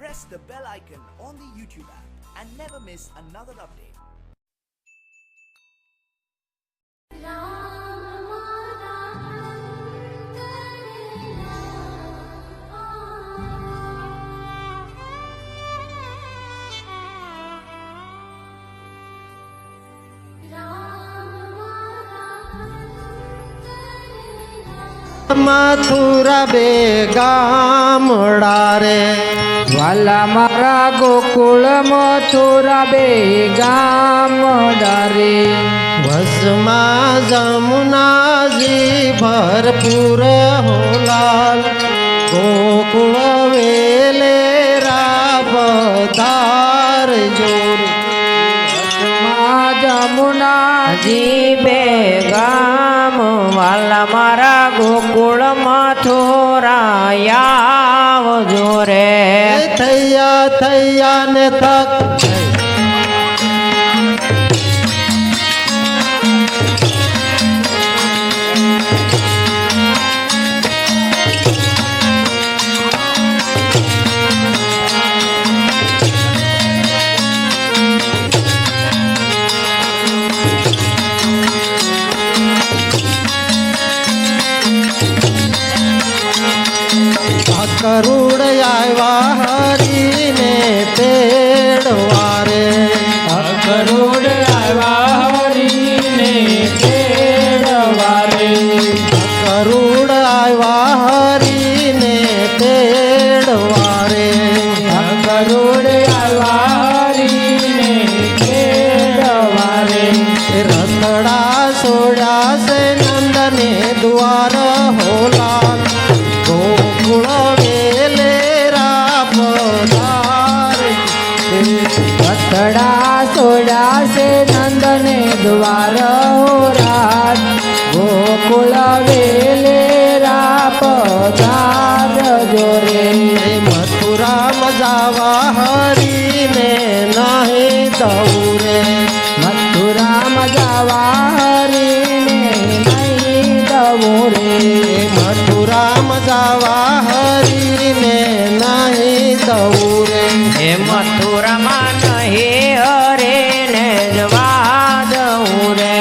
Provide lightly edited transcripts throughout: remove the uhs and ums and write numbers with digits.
press the bell icon on the YouTube app and never miss another update. Mathura બે ગામડા રે વાલા મારા ગોકુળ મથુરા બે ગામડા રે વસમાં જમુનાજી ભરપૂર હોલાલ ગોકુળ વેલે રાબધાર જોર જમુનાજી બે ગામ વાલા મારા ગોકુળ મથુરા આવજો રે થયા થયા ને થક કરુડ આવ્યા હરીને પેડવારે કરોડ આવ્યા હરીને પેડવારે કરુડ આવ્યા હરીને પેડવારે કરોડ આવ્યા હરીને પેડવારે રતડા સોડ્યા છે નંદને દ્વાર હોલા ગોકુળ વેલે રાબધાર રતડા સોડા છે નંદને દ્વાર રાજ ગોકુળ વેલે રાપધાર જોરે મથુરા મજાવા હરીને નહીં દૌરે મથુરા મજાવા હરીને નહીં દવોરે મથુરા મજાવા હરીને નહીં દૌરે હે મથુરામાં નહીં હરે ને જવા દઉં રે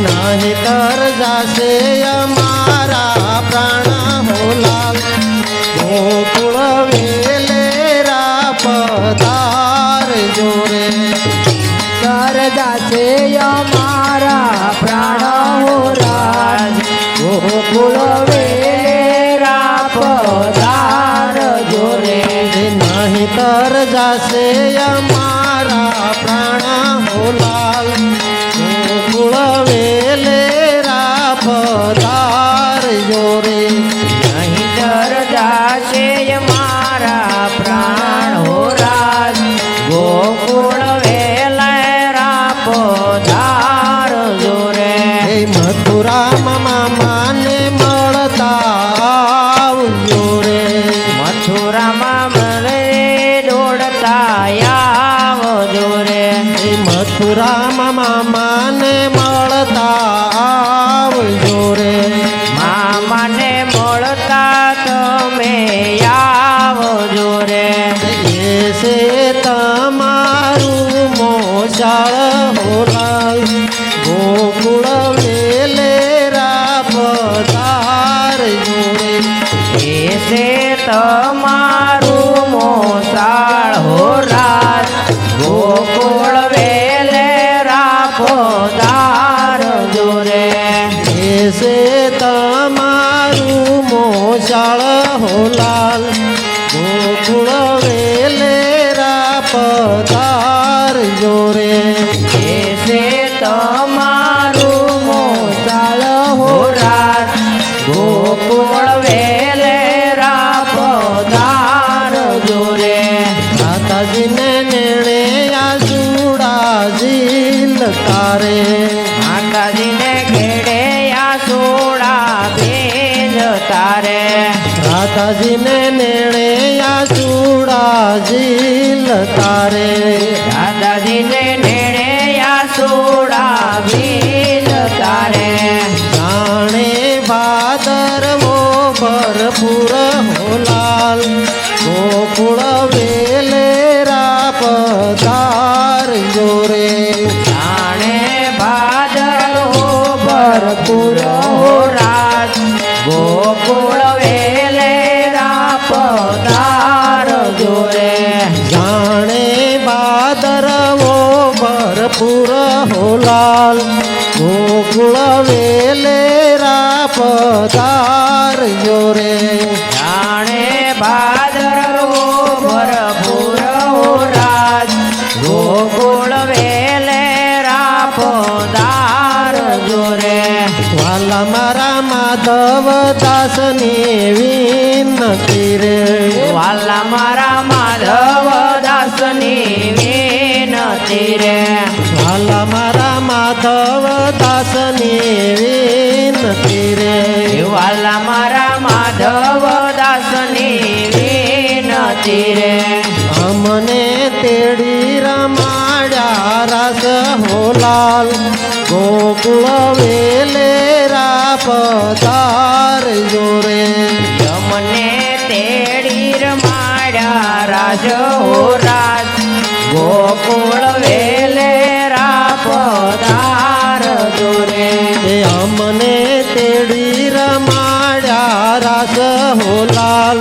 નહીં તર જાશે અમારા પ્રાણ હોલાલ ગોકુળ વેલે રાપધાર જોરે કરદા છે અમારા પ્રાણ હો રાજ ગોકુળ વેલે રાપધાર જોરે નહીં તર જાશે અમારા પ્રાણ હોલાલ ગોકુળ વેલે રાપધાર જોરે નહીં કરદા છે અમારા પ્રાણ હો રાજ ગોકુળ વેલે રાપધાર જોરે મથુરામાં મામાને મળતા આવજો રે મથુરામાં મને દોડતા આવજો રે મથુરામાં મામાને મળતા આવજો રે મામાને મળતા તમે આવજો રે એ છે તમારું મોશાળ હોલાલ ગોકુળ વેલે રાપધાર જોરે એ છે તમારું મોસાળ હો રાજ ગોકુળ વેલે રાપધાર જોરે એ છે તમારું મોશાળ હોલાલ ગોકુળ વેલે રાપધાર જોરે એ છે તમારું મોસાળ હો રાજ ગોકુળ વેલે રાપધાર જોરે માતાજીને નેણે આસુડા ઝીલ તારે માતાજીને ઘેડે આસોડા ભેજ તારે માતાજીને નેણે આસુડા ઝીલ તારે દાદાજીને નેણે આસોડા ભેજ તારે જાણે ભાદરવો ભરપૂર હોલાલ ગોકુળ વેલ ગોકુળ વેલેરા પધારજો રે જાણે ભાદરવો ભરપૂર હો રાજ ગોકુળ વેલે પધારજો રે વાલા મારા માધવ દાસની વિનતી રે વાલા મારા માધવ દાસની વિનતી રે વાલા મારા માધવ દાસની વિનતી રે વાલા મારા માધવ દાસની વિનતી રે અમને તેડી રમાડ્યા રસ હોલાલ ગોકુળ વેલેરા પધારજો રે મને તેડી રમાડ્યા રાજ હો રાજ ગોકુળ વેલે પધારજો રે અમને તેડી રમાડ્યા રસ હોલાલ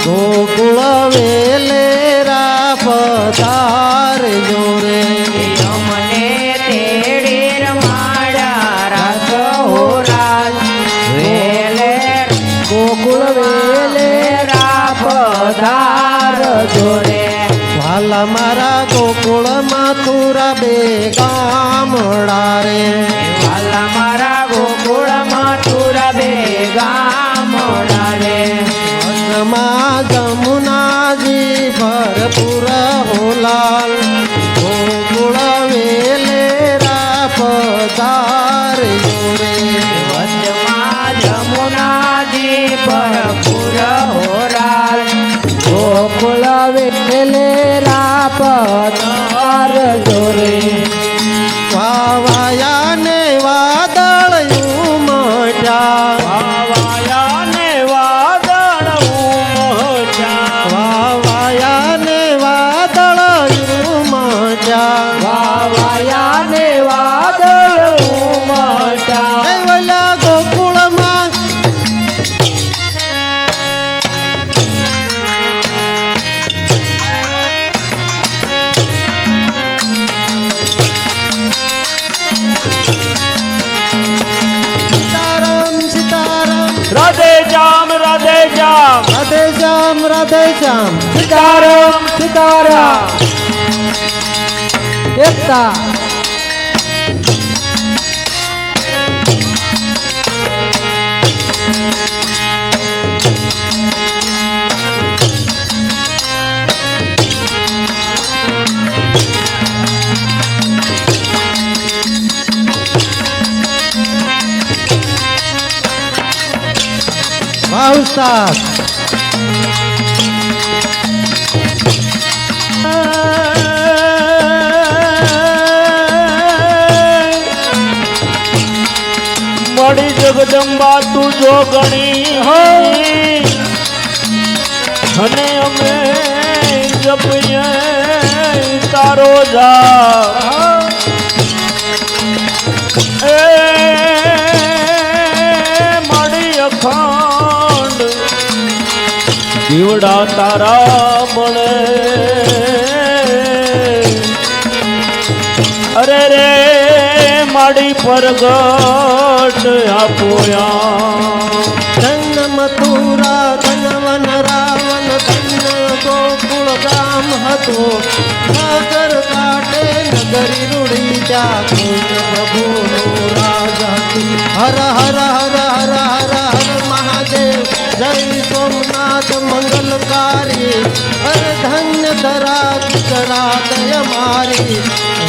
ગોકુળ વેલેરા પધારજો રે મને તેડી રમાડ્યા રાજ હો રાજ વેલે ગોકુળ વેલે પધારજો રે વાલા મારા ગોકુળ મથુરા બે ગામડા રે વાલા મારા ગોકુળ મથુરા બે ગામડા રે વનમાં જમુનાજી ભરપૂર હોલાલ ગોકુળ વેલેરા પધારજો રે વચમાં જમુનાજી ભરપૂર હો રાજ ગોકુળ વેલે પધારજો રે વાવાયા ને વાદળ ઉમટ્યા વાવાયા ને વાદળ ઉમટ્યા વાવાયા ને વાદળ ઉમટ્યા વાવાયા ને વાદળ ઉમટ્યા એ વલા ગોકુળમાં રાધે શ્યામ રાધે શ્યામ રાધે શ્યામ રાધે શ્યામ સીતારામ સીતારામ એકતા વાહ ઉસ્તાદ મળી જગદંબા તું જો ગણી હોય અને અમે જપીએ તારો જા એ મળી અખંડ દીવડા તારા મળે અરે રે માડી પરગટ આપોયા ધન મથુરા ધન વન રાવણ ધન ગોકુળ ગામ હતો નગર કાટે નગરી રૂડી જા પ્રભુનું રાજ હતું હર હર હર હર હર હર મહાદેવ જય સોમનાથ મંગલકારી હર ધન્ય ધરા કરા મારી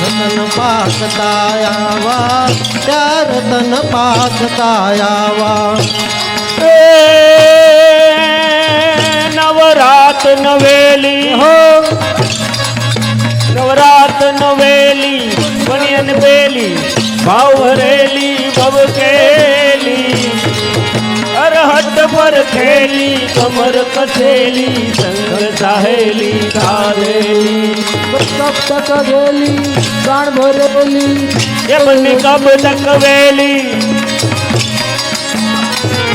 રતન પાકતા આવા ત્યાં રતન પાકતા આવા નવરાત નવેલી હો નવરાત નવેલી બનિયન બેલી ભાવ ભરેલી ભવકેલી અરહટ પર ખેલી કમર કસેલી સંગ સાહેલી કારેલી કપ તક ગેલી પ્રાણ ભરેલી એમની કબ તકવેલી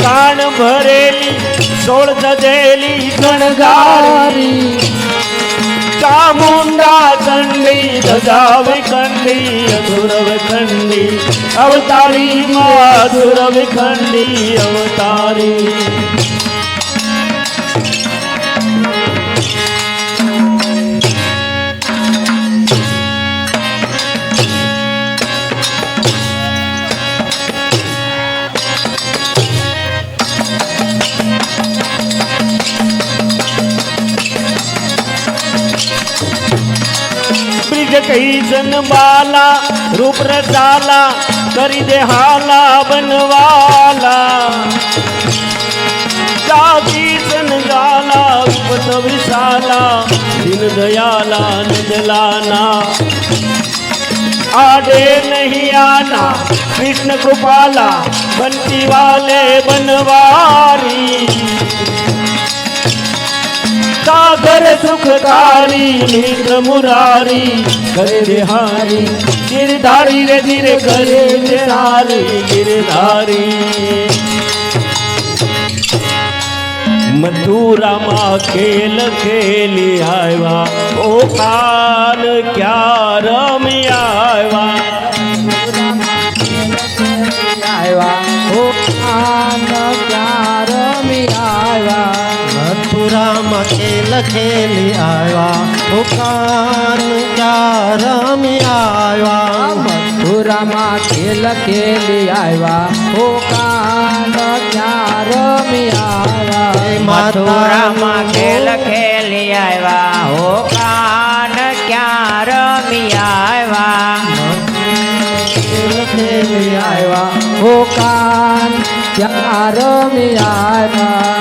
કાન ભરેલી સોળ સજેલી શણગારી ચામુંડા ચંડી ધજા વિકંડી અધુર વિકંડી અવતારી માધુર વિખંડી અવતારી બ્રિજ કઈ જન બાલા રૂપ રચાલા કરી દે હાલા બનવાલા જાગી જન જાલા વિપત વિશાલા દિન દયાલા નજલાના आडे नहीं आना कृष्ण कृपाला बनती वाले बनवारी सागर सुखकारी मित्र मुरारी करे बिहारी गिरधारी रे धीरे करे बिहारी गिरधारी मथुरा माँ खेल खेली आवा ओ कान क्या रमी आवा ओ कान क्या रमी आवा मथुराમાં ખેલ ખેલી આવ્યા ઓ કાન ક્યાં રમી આવ્યા મથુરામાં ખેલ ખેલી આવ્યા ઓ કાન ક્યાં રમી આવ્યા મથુરામાં ખેલ ખેલી આવ્યા હો કાન ક્યાં રમી આવ્યા ખેલ ખેલી આવ્યા ઓ કાન ક્યાં રમી આવ્યા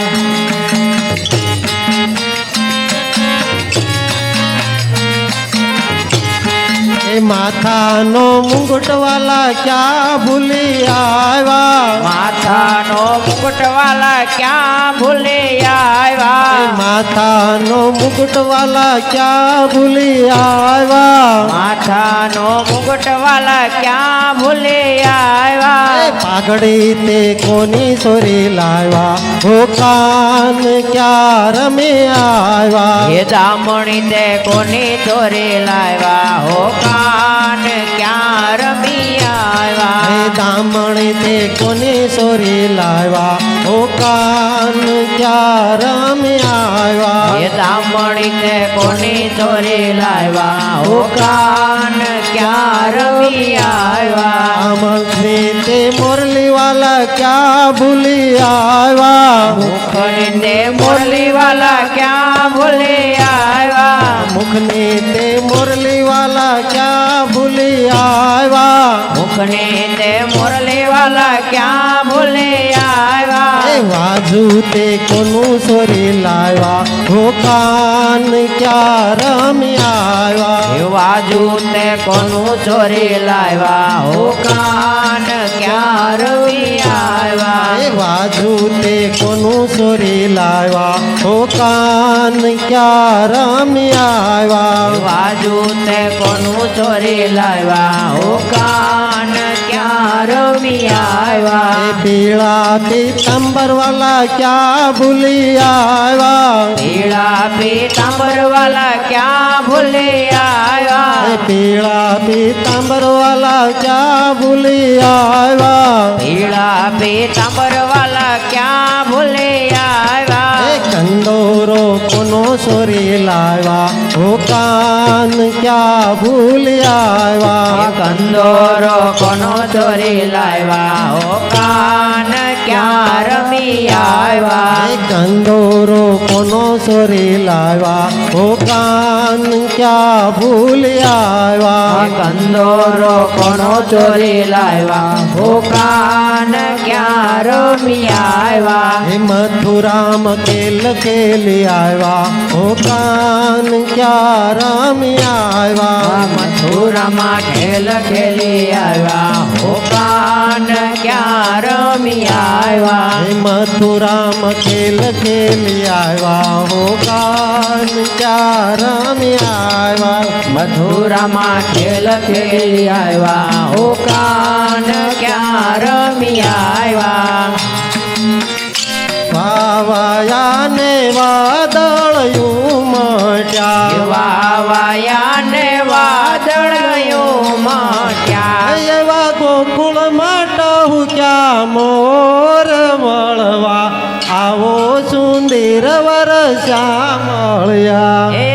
માથાનો મુંગટવાલા ક્યાં ભૂલી આવ્યા માથાનો મુકુટવાલા ક્યાં ભૂલી આવ્યા માથાનો મુગટવાલા ક્યાં ભૂલી આવ્યા માથાનો મુકુટવાલા ક્યાં ભૂલી આવ્યા પાઘડી તે કોની સોરી લાવ્યા હો કાન ક્યાં રમી આવ્યા એ દામણી તે કોની ચોરી લાવ્યા હો કાન ક્યાં રમી હે આવ્યા દામણી તે કોની સોરી લાવ્યા હો કાન ક્યાં રમી આવ્યા એ દામણી તે કોની ચોરી લાવ્યા હો કાન ક્યાં રમી આવ્યા આમથી તે મોરલીવાલા ક્યાં ભૂલી આવ્યા મુખની તે મુરલીવાલા ક્યાં ભૂલી આવ્યા મુખની તે મોરલીવાલા ક્યાં ભૂલી આવ્યા મુખની તે મુરલીવાલા ક્યાં ભૂલી આવ્યા વાજુ તે કોનું સોરી લાવ્યા હો કાન ક્યાં રમી આવ્યા વાજુ તે કોનું ચોરી લાવ્યા હો કાન ક્યાં રમી આવ્યા વાજુ તે કોનું સોરી લાવ્યા હો કાન ક્યાં રમી આવ્યા વાજુ તે કોનું ચોરી લાવ્યા હો કાન ક્યાં રમી આવ્યા પીળા પીતાંબરવાલા ક્યાં ભૂલી આવ્યા પીળા પીતાંબરવાલા ક્યાં ભૂલી આવ્યા પીળા પીતાંબરવાલા ક્યાં ભૂલી આવ્યા પીળા પીતાંબરવાલા ક્યાં ભૂલી આવ્યા કંદોરો કોનો સોરી લાવ્યા હો કાન ક્યાં ભૂલી આવ્યા કંદોરો કોનો ચોરી લાવ્યા હો કાન ક્યાં રમી આવ્યા કંદોરો કોનો સોરી લાવ્યા હો કાન ક્યાં ભૂલી આવ્યા કંદોરો કોનો ચોરી લાવ્યા હો કાન ક્યાં રમી આવ્યા મથુરામાં ખેલ ખેલી આવ્યા હો કાન ક્યાં રમી આવ્યા મથુરામાં ખેલ ખેલી આવ્યા હો કાન ક્યાં રમી આવ્યા મથુરામાં ખેલ ખેલી આવ્યા હો કાન ક્યાં રમી આવ્યા મથુરામાં ખેલ ખેલી આવ્યા હો કાન ક્યાં રમી આવ્યા વાવાયા ને વાદળયું મટ્યા વાવાયા ને વાદળયો મટ્યા એવા ગોકુળ માટું ક્યાં મોર મળવા આવો સુંદર વરસા મળ્યા એ